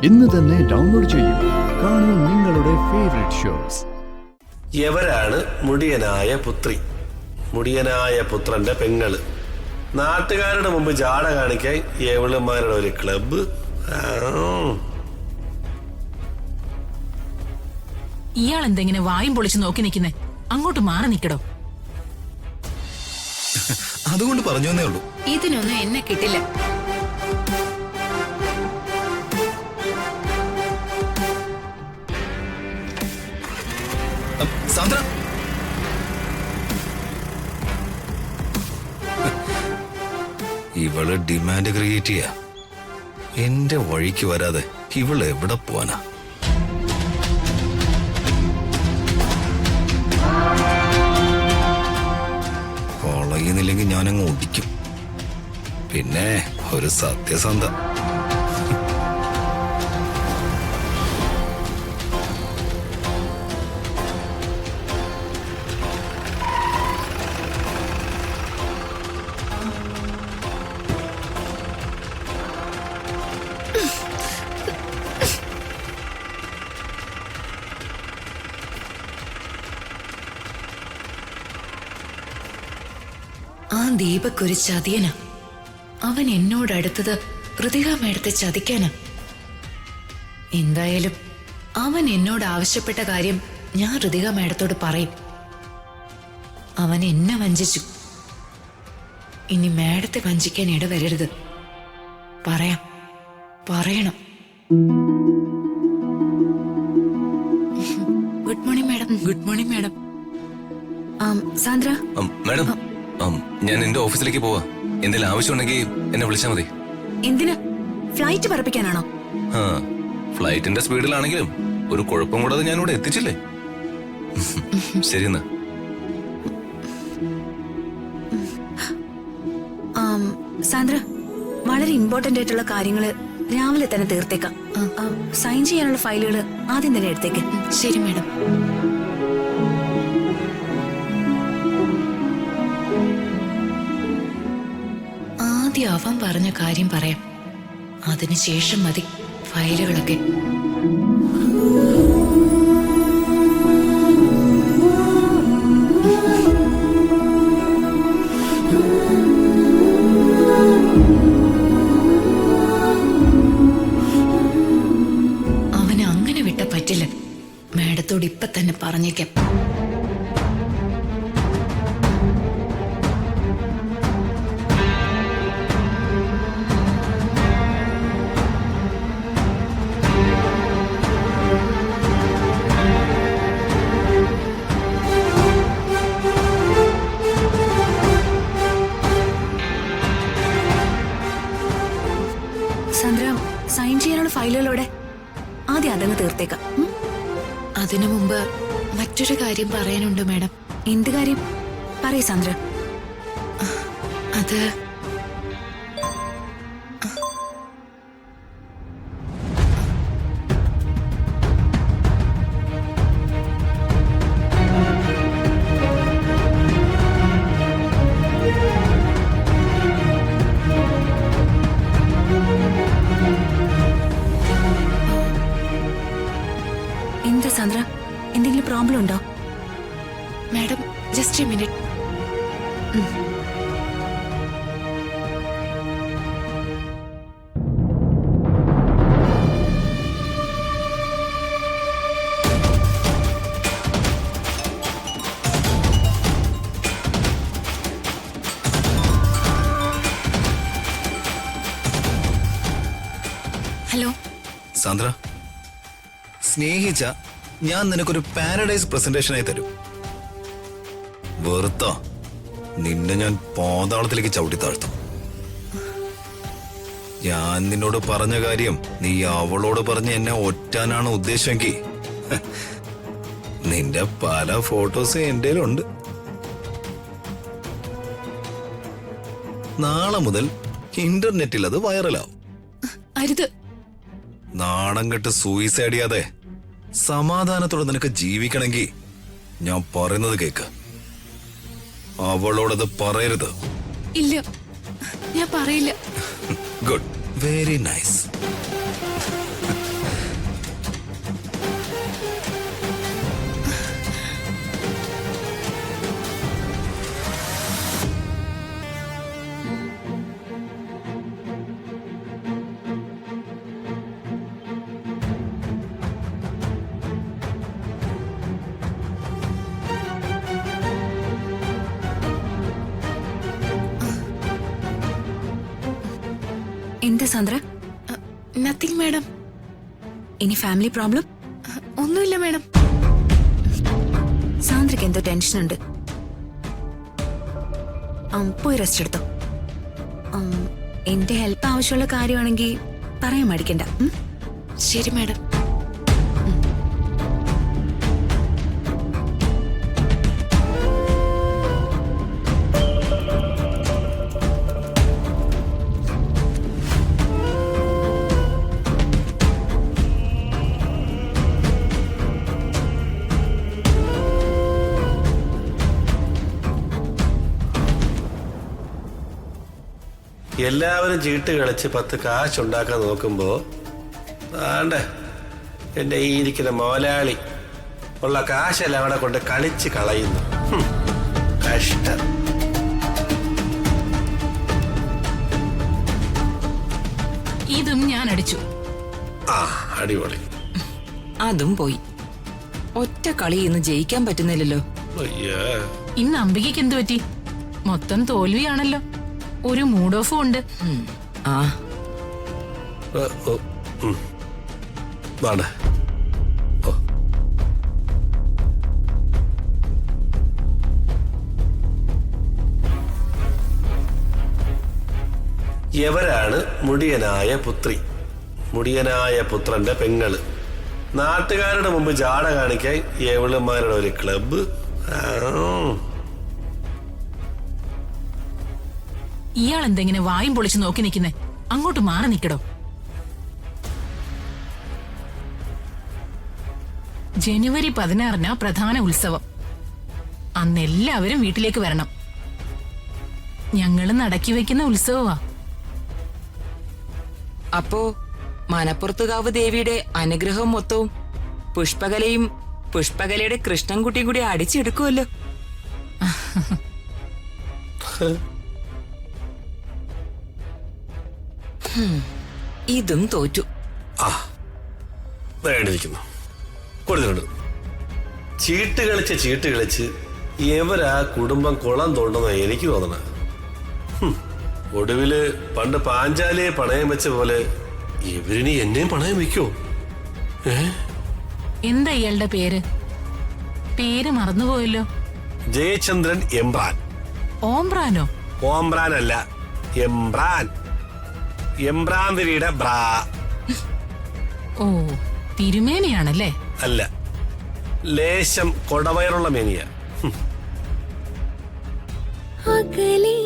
ഇന്ന് തന്നെ ഡൗൺലോഡ് ചെയ്യൂ. കാണൂ നിങ്ങളുടെ ഫേവറേറ്റ് ഷോസ്. എവരാണ് മുടിയനായ പുത്രി? മുടിയനായ പുത്രന്റെ പെങ്ങള്. നാട്ടുകാരുടെ മുമ്പ് ജാട കാണിക്കാൻ എവളുമാരുടെ ഒരു ക്ലബ്ബ്. ഇയാൾ എന്തെങ്ങനെ വായും പൊളിച്ച് നോക്കി നിൽക്കുന്നേ? അങ്ങോട്ട് മാറി നിക്കടോ. അതുകൊണ്ട് പറഞ്ഞു എന്നേ ഉള്ളൂ. ഇതിനൊന്നും എന്നെ കിട്ടില്ല. സാന്ദ്ര, ഇവള് ഡിമാൻഡ് ക്രിയേറ്റ് ചെയ്യാ. എന്റെ വഴിക്ക് വരാതെ ഇവള് എവിടെ പോവാനാ? കൊളയുന്നില്ലെങ്കിൽ ഞാനങ്ങ് ഓടിക്കും. പിന്നെ ഒരു സത്യസന്ധ. ആ ദീപക് ഒരു ചതിയനാ. അവൻ എന്നോടടുത്തത് ഋതിക മേഡത്തെ ചതിക്കാനാ. എന്തായാലും അവൻ എന്നോട് ആവശ്യപ്പെട്ട കാര്യം ഞാൻ ഋതിക മേഡത്തോട് പറയും. അവൻ എന്നെ വഞ്ചിച്ചു. ഇനി മേഡത്തെ വഞ്ചിക്കാൻ ഇടവരരുത്. പറയണം. Good morning madam. Good morning madam. Sandra madam, ഞാൻ എന്റെ ഓഫീസിലേക്ക് പോവാ. എന്തെങ്കിലും ആവശ്യമുണ്ടെങ്കിൽ എന്നെ വിളിച്ചാൽ മതി. എന്തിനാ? ഫ്ലൈറ്റ് പറപ്പിക്കാനാണോ? ഫ്ലൈറ്റിന്റെ സ്പീഡിലാണെങ്കിലും ഒരു കുഴപ്പം കൂടാതെ ഞാനിവിടെ എത്തിച്ചില്ലേ. ശരി എന്നാ. സാന്ദ്ര, വളരെ ഇമ്പോർട്ടന്റ് ആയിട്ടുള്ള കാര്യങ്ങള് രാവിലെ തന്നെ തീർത്തേക്കാം. സൈൻ ചെയ്യാനുള്ള ഫയലുകൾ ആദ്യം തന്നെ എടുത്തേക്ക്. ശരി മാഡം. ആദ്യം അവൻ പറഞ്ഞ കാര്യം പറയാം. അതിനുശേഷം മതി ഫയലുകളൊക്കെ. അവനെ അങ്ങനെ വിട്ട പറ്റില്ല. മാഡത്തോട് ഇപ്പൊ തന്നെ പറഞ്ഞേക്കാം. സന്ദ്ര, സൈൻ ചെയ്യാനുള്ള ഫയലുകളോടെ ആദ്യം അതങ്ങ് തീർത്തേക്കാം. അതിനു മുമ്പ് മറ്റൊരു കാര്യം പറയാനുണ്ട് മാഡം. എന്ത് കാര്യം? പറയൂ സന്ദ്ര. അത് എന്താ സാന്ദ്ര, എന്തെങ്കിലും പ്രോബ്ലം ഉണ്ടോ? Madam, just A minute. Hello Sandra, സ്നേഹിച്ച ഞാൻ നിനക്കൊരു പാരഡൈസ് പ്രസന്റേഷനായി തരും. വെറുത്ത നിന്നെ ഞാൻ പാതാളത്തിലേക്ക് ചവിട്ടി താഴ്ത്തും. ഞാൻ നിന്നോട് പറഞ്ഞ കാര്യം നീ അവളോട് പറഞ്ഞ് എന്നെ ഒറ്റാനാണ് ഉദ്ദേശമെങ്കിൽ നിന്റെ പല ഫോട്ടോസ് എന്റെ ഉണ്ട്. നാളെ മുതൽ ഇന്റർനെറ്റിൽ അത് വൈറലാവും. അരുത്. നാണം കെട്ട് സൂയിസൈഡ് ചെയ്യാതെ സമാധാനത്തോടെ നിനക്ക് ജീവിക്കണമെങ്കിൽ ഞാൻ പറയുന്നത് കേക്ക്. അവളോടത് പറയരുത്. ഇല്ല, ഞാൻ പറയില്ല. Good, very nice. എന്താ സാന്ദ്ര? Nothing madam. ഇനി ഫാമിലി പ്രോബ്ലം? ഒന്നുമില്ല മാഡം. സാന്ദ്രയ്ക്ക് എന്തോ ടെൻഷൻ ഉണ്ട്. പോയി റെസ്റ്റ് എടുത്തോ. എന്റെ ഹെൽപ്പ് ആവശ്യമുള്ള കാര്യമാണെങ്കിൽ പറയാൻ മടിക്കണ്ട. ശരി മാഡം. എല്ലാവരും ചീട്ട് കളിച്ച് 10 കാശുണ്ടാക്കാൻ നോക്കുമ്പോ ആണ്ടേ എന്റെ ഈ ഇരിക്കുന്ന മോലാളി ഉള്ള കാശെല്ലാം അവിടെ കൊണ്ട് കളിച്ച് കളയുന്നു. കഷ്ടം. ഇതും ഞാൻ അടിച്ചു. ആ, അടിപൊളി. അതും പോയി. ഒറ്റ കളി ഇന്ന് ജയിക്കാൻ പറ്റുന്നില്ലല്ലോ. അയ്യേ. ഇന്ന് അംബികയ്ക്ക് എന്തു പറ്റി? മൊത്തം തോൽവിയാണല്ലോ. ഒരു മൂഡ് ഓഫും ഉണ്ട്. ആ ഓ, ഓ, വാടാ. ഓ. എവരാണ് മുടിയനായ പുത്രി? മുടിയനായ പുത്രന്റെ പെങ്ങള്. നാട്ടുകാരുടെ മുമ്പ് ജാട കാണിക്കാൻ എവളുമാരുടെ ഒരു ക്ലബ്ബ്. ഇയാൾ എന്തെങ്ങനെ വായും പൊളിച്ച് നോക്കി നിൽക്കുന്നേ? അങ്ങോട്ട് മാറി നിക്കടോ. ജനുവരി 16 പ്രധാന ഉത്സവം. അന്ന് എല്ലാവരും വീട്ടിലേക്ക് വരണം. ഞങ്ങള് നടക്കി വെക്കുന്ന ഉത്സവമാ. അപ്പോ മനപ്പുറത്തുകാവ് ദേവിയുടെ അനുഗ്രഹം മൊത്തവും പുഷ്പകലയും പുഷ്പകലയുടെ കൃഷ്ണൻകുട്ടിയും കൂടി അടിച്ചെടുക്കുമല്ലോ. ഇതും തോറ്റു. ആ, വേണ്ടിയിരിക്കുന്നു. കൊടുത്തിട്ടുണ്ട്. ചീട്ട് കളിച്ച് എവരാ കുടുംബം കുളം തോണ്ടെന്ന എനിക്ക് തോന്നണ. ഒടുവില് പണ്ട് പാഞ്ചാലിയെ പണയം വെച്ച പോലെ ഇവരിനി എന്നെയും പണയം വെക്കോ? എന്താ ഇയാളുടെ പേര്? പേര് മറന്നുപോയല്ലോ. ജയചന്ദ്രൻ എംബ്രാൻ. ഓംബ്രാനോ? ഓംബ്രാൻ അല്ല, എംബ്രാൻ. എംബ്രാന്തിരിയുടെ ബ്രാ. ഓ, തിരുമേനിയാണല്ലേ? അല്ല, ലേശം കൊടവയറുള്ള മേനിയ. അകലേ